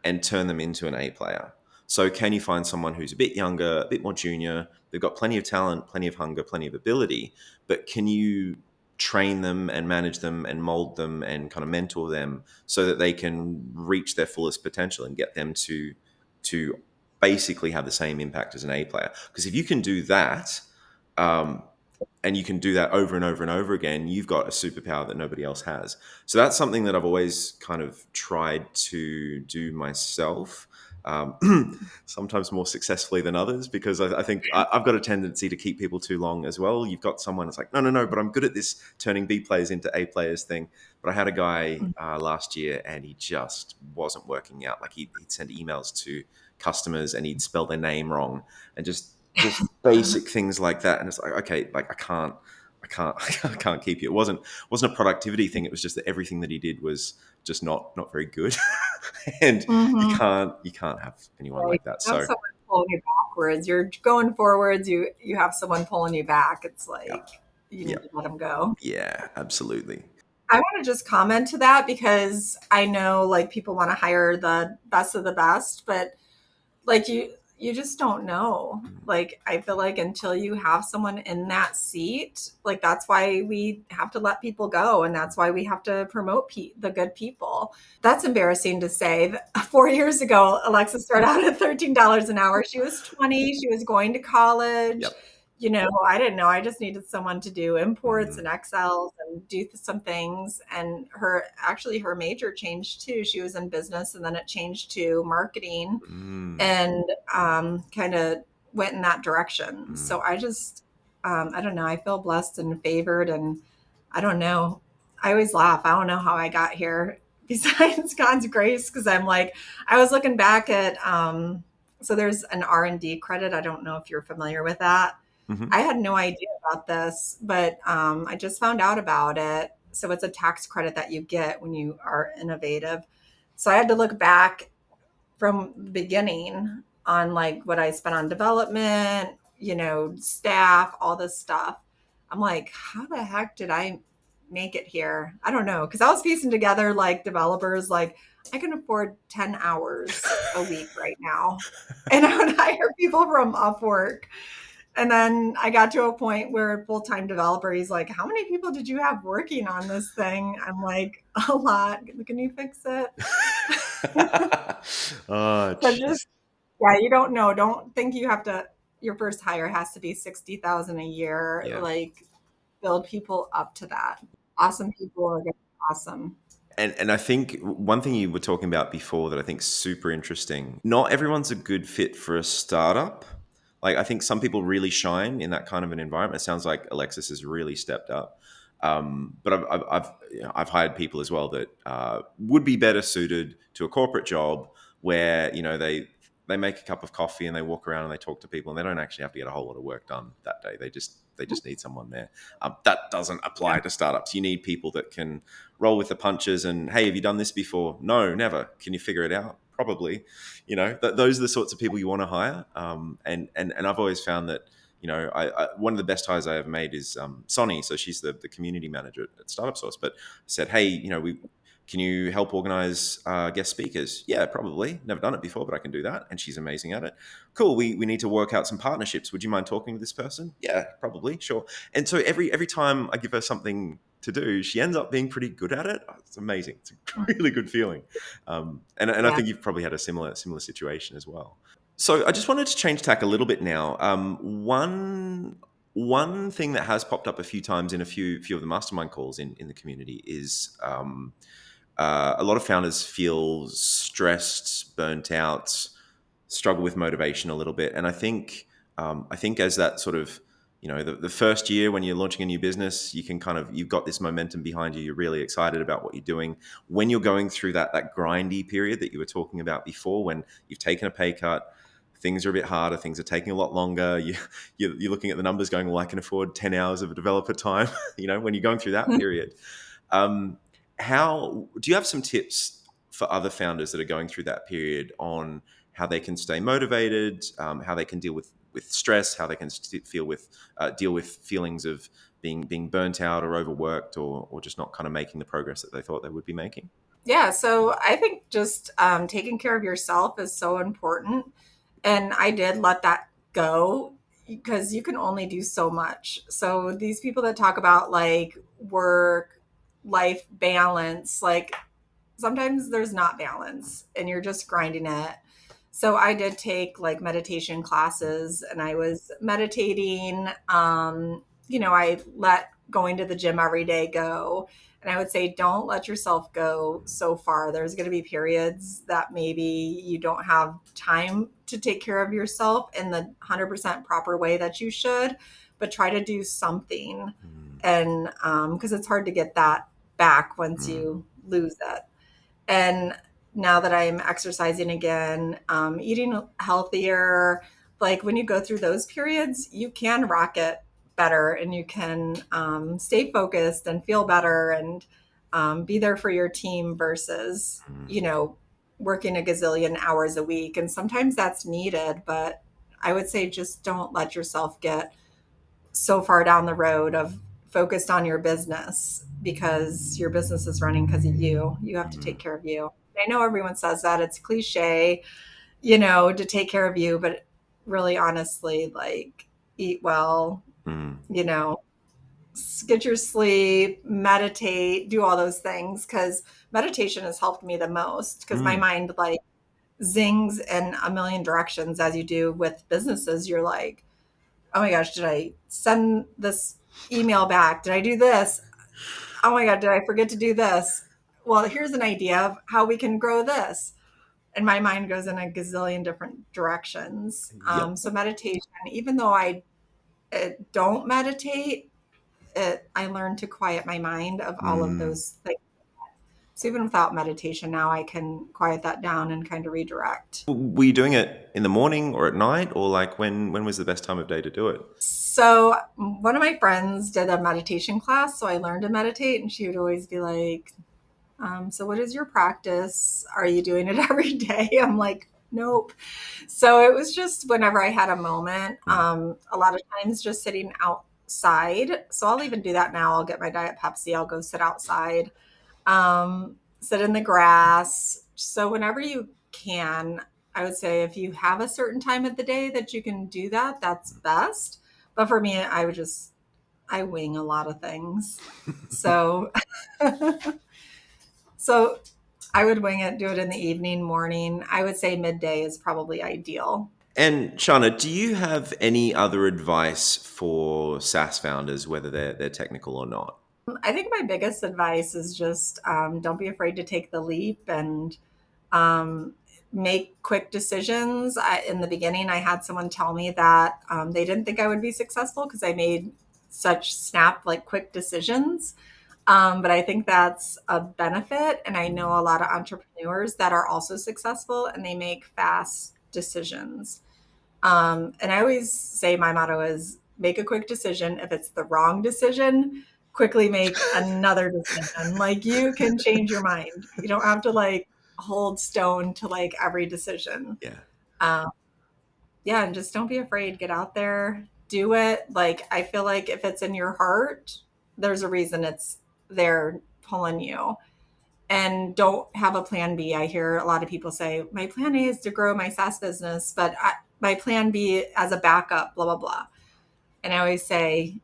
and turn them into an A player. So, can you find someone who's a bit younger, a bit more junior? They've got plenty of talent, plenty of hunger, plenty of ability, but can you train them and manage them and mold them and kind of mentor them so that they can reach their fullest potential and get them to basically have the same impact as an A player? Because if you can do that, um, and you can do that over and over and over again, you've got a superpower that nobody else has. So that's something that I've always kind of tried to do myself. Sometimes more successfully than others, because I think I've got a tendency to keep people too long as well. You've got someone that's like, no, but I'm good at this turning B players into A players thing. But I had a guy last year, and he just wasn't working out. Like he'd send emails to customers and he'd spell their name wrong, and just basic things like that. And it's like, okay, like I can't keep you. It wasn't a productivity thing. It was just that everything that he did was just not very good. And Mhm. you can't have anyone Right. like that. You have So someone pulling you backwards. You're going forwards. You have someone pulling you back. It's yeah, like you yeah, need to let them go. yeah, absolutely. I want to just comment to that because I know like people want to hire the best of the best, but like you just don't know. Mm, Like I feel like until you have someone in that seat, like that's why we have to let people go, and that's why we have to promote the good people. That's embarrassing to say. 4 years ago, Alexa started out at $13 an hour. She was 20. She was going to college. yep. I didn't know. I just needed someone to do imports Mm, and Excels and do some things. And her major changed too. She was in business, and then it changed to marketing, mm, and kind of went in that direction. mm. So I don't know. I feel blessed and favored, and I don't know. I always laugh. I don't know how I got here besides God's grace, because I'm like, I was looking back at, so there's an R&D credit. I don't know if you're familiar with that. Hmm. I had no idea about this, but I just found out about it. So it's a tax credit that you get when you are innovative. So I had to look back from the beginning on like what I spent on development, staff, all this stuff. I'm like, how the heck did I make it here? I don't know. Cause I was piecing together like developers, like I can afford 10 hours a week right now. And I would hire people from Upwork. And then I got to a point where a full-time developer, he's like, how many people did you have working on this thing? I'm like, a lot. Can you fix it? Oh, But just jeez. yeah, you don't know. Don't think your first hire has to be 60,000 a year. Yeah. Like build people up to that. Awesome people are gonna be awesome. And I think one thing you were talking about before that I think is super interesting. Not everyone's a good fit for a startup. Like I think some people really shine in that kind of an environment. It sounds like Alexis has really stepped up. But I've hired people as well that would be better suited to a corporate job where they make a cup of coffee and they walk around and they talk to people and they don't actually have to get a whole lot of work done that day. They just need someone there. That doesn't Yeah. apply to startups. You need people that can roll with the punches and, hey, have you done this before? No, never. Can you figure it out? Probably. Those are the sorts of people you want to hire. And I've always found that one of the best hires I ever made is Sonny. So she's the community manager at Startup Source. But I said, hey, can you help organize guest speakers? Yeah, probably. Never done it before, but I can do that. And she's amazing at it. Cool. We need to work out some partnerships. Would you mind talking to this person? Yeah, probably. Sure. And so every time I give her something to do, she ends up being pretty good at it. Oh, it's amazing. It's a really good feeling. And I Yeah. think you've probably had a similar situation as well. So I just wanted to change tack a little bit now. One thing that has popped up a few times in a few of the mastermind calls in the community is a lot of founders feel stressed, burnt out, struggle with motivation a little bit. And I think as that sort of the first year when you're launching a new business, you can you've got this momentum behind you. You're really excited about what you're doing. When you're going through that grindy period that you were talking about before, when you've taken a pay cut, things are a bit harder, things are taking a lot longer. You're looking at the numbers going, well, I can afford 10 hours of developer time. When you're going through that period, um, how do you have some tips for other founders that are going through that period on how they can stay motivated, how they can deal with stress, how they can deal with feelings of being burnt out or overworked, or just not kind of making the progress that they thought they would be making? Yeah. So I think just taking care of yourself is so important. And I did let that go because you can only do so much. So these people that talk about like work life balance, like sometimes there's not balance and you're just grinding it. So I did take like meditation classes and I was meditating. I let going to the gym every day go. And I would say, don't let yourself go so far. There's going to be periods that maybe you don't have time to take care of yourself in the 100% proper way that you should, but try to do something. Mm, And because it's hard to get that back once mm, you lose it. And now that I'm exercising again, eating healthier, like when you go through those periods, you can rock it better and you can stay focused and feel better and be there for your team versus, mm, working a gazillion hours a week. And sometimes that's needed, but I would say just don't let yourself get so far down the road of focused on your business because your business is running because of you. You have to take mm, care of you. I know everyone says that it's cliche, to take care of you, but really honestly, like eat well, mm, you know, get your sleep, meditate, do all those things because meditation has helped me the most because my mm. mind like zings in a million directions as you do with businesses. You're like, oh my gosh, did I send this email back? Did I do this? Oh my God, did I forget to do this? Well, here's an idea of how we can grow this. And my mind goes in a gazillion different directions. Yep. So meditation, even though I don't meditate, I learned to quiet my mind of all of Mm. those things. So even without meditation, now I can quiet that down and kind of redirect. Were you doing it in the morning or at night, or like when was the best time of day to do it? So one of my friends did a meditation class, so I learned to meditate, and she would always be like, so what is your practice? Are you doing it every day? I'm like, nope. So it was just whenever I had a moment, Mm. a lot of times just sitting outside. So I'll even do that now. I'll get my Diet Pepsi, I'll go sit outside, sit in the grass. So whenever you can, I would say if you have a certain time of the day that you can do that, that's best. But for me, I wing a lot of things. So so I would wing it, do it in the evening, morning. I would say midday is probably ideal. And Shanna, do you have any other advice for SaaS founders, whether they're technical or not? I think my biggest advice is just don't be afraid to take the leap and um, make quick decisions. In the beginning, I had someone tell me that they didn't think I would be successful because I made such snap, like quick decisions. But I think that's a benefit. And I know a lot of entrepreneurs that are also successful and they make fast decisions. And I always say my motto is make a quick decision. If it's the wrong decision, quickly make another decision. Like you can change your mind. You don't have to like hold stone to like every decision. Yeah. Um, yeah, and just don't be afraid. Get out there, do it. Like I feel like if it's in your heart, there's a reason it's there pulling you. And don't have a plan B. I hear a lot of people say, my plan A is to grow my SaaS business, but my plan B as a backup, blah, blah, blah. And I always say,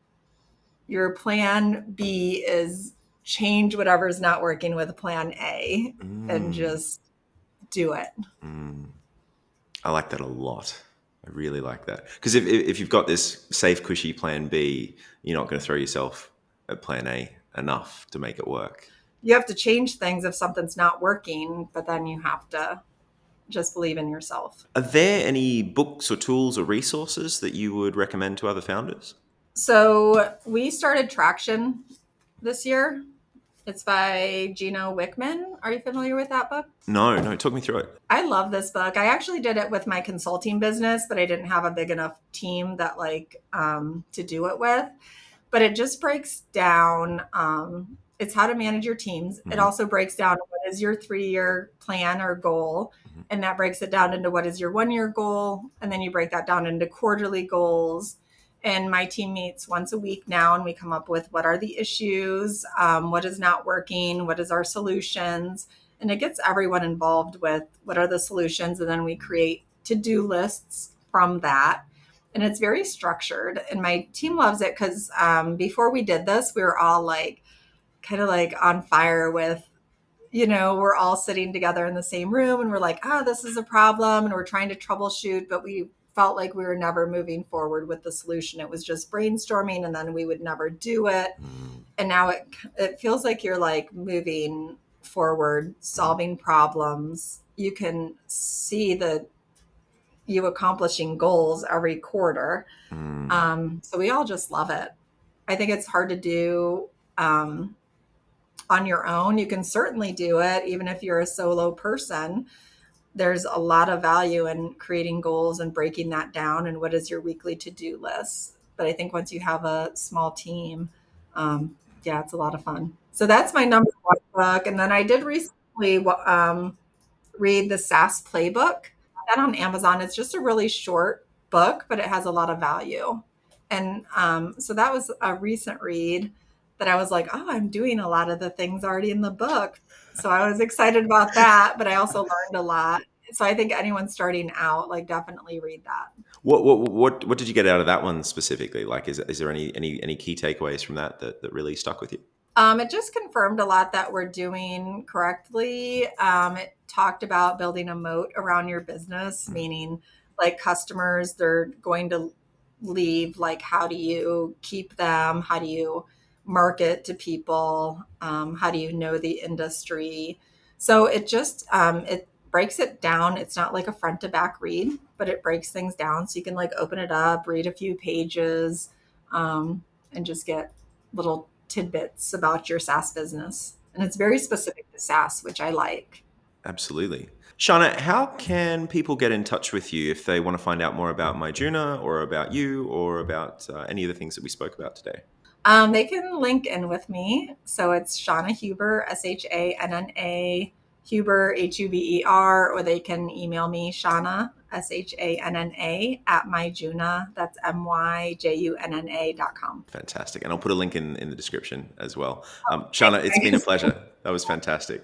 your plan B is change whatever's not working with plan A and Mm, just do it. mm. I like that a lot. I really like that. Because if you've got this safe, cushy plan B, you're not going to throw yourself at plan A enough to make it work. You have to change things if something's not working, but then you have to just believe in yourself. Are there any books or tools or resources that you would recommend to other founders? So we started Traction this year. It's by Gino Wickman. Are you familiar with that book? No, no, talk me through it. I love this book. I actually did it with my consulting business, but I didn't have a big enough team that like to do it with. But it just breaks down. It's how to manage your teams. It Mm-hmm, also breaks down what is your 3-year plan or goal, mm-hmm, and that breaks it down into what is your 1-year goal, and then you break that down into quarterly goals. And my team meets once a week now, and we come up with what are the issues, what is not working, what is our solutions, and it gets everyone involved with what are the solutions, and then we create to-do lists from that. And it's very structured, and my team loves it because before we did this we were all like kind of like on fire with, we're all sitting together in the same room and we're like, this is a problem, and we're trying to troubleshoot, but we felt like we were never moving forward with the solution. It was just brainstorming and then we would never do it. And now it feels like you're like moving forward, solving problems. You can see the you accomplishing goals every quarter. mm-hmm. So we all just love it. I think it's hard to do on your own. You can certainly do it even if you're a solo person. There's a lot of value in creating goals and breaking that down and what is your weekly to-do list. But I think once you have a small team, yeah, it's a lot of fun. So that's my number one book. And then I did recently read the SaaS Playbook. That on Amazon. It's just a really short book, but it has a lot of value. And so that was a recent read that I was like, oh, I'm doing a lot of the things already in the book. So I was excited about that, but I also learned a lot. So I think anyone starting out, like, definitely read that. What did you get out of that one specifically? Like, is there any key takeaways from that really stuck with you? It just confirmed a lot that we're doing correctly. It talked about building a moat around your business, meaning like customers, they're going to leave. Like, how do you keep them? How do you market to people? How do you know the industry? So it just it breaks it down. It's not like a front to back read, but it breaks things down so you can like open it up, read a few pages, and just get little tidbits about your SaaS business. And it's very specific to SaaS, which I like. Absolutely. Shanna, how can people get in touch with you if they want to find out more about MyJunna or about you or about any of the things that we spoke about today? They can link in with me. So it's Shanna Huber, Shanna, Huber, Huber, or they can email me, Shanna, Shanna, at MyJunna. That's MyJunna.com. Fantastic. And I'll put a link in the description as well. Oh, Shanna, it's been a thanks. pleasure. That was fantastic.